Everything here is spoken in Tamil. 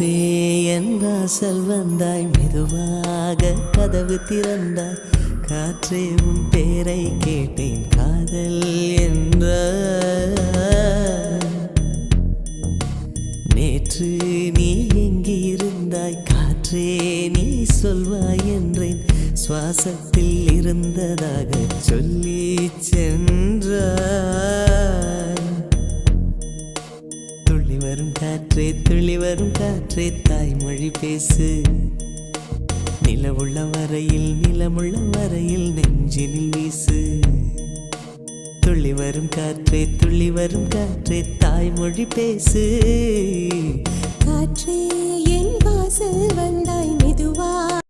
காற்றே என் வாசல் வந்தாய், மெதுவாக கதவு திறந்தாய். காற்றே உன் பேரை கேட்டேன், காதல் என்ற. நேற்று நீ எங்கிருந்தாய், காற்றே நீ சொல்வாய் என்றேன். சுவாசத்தில் இருந்ததாக சொல்லி சென்றாய். துள்ளி வரும் காற்றே, துள்ளி வரும் காற்றே, தாய்மொழி பேசு. நிலவுள்ள வரையில், நிலமுள்ள வரையில் நெஞ்சினில் வீசு. துள்ளி வரும் காற்றே, துள்ளி வரும் காற்றே, தாய்மொழி பேசு. காற்றே என் வாசல் வந்தாய்,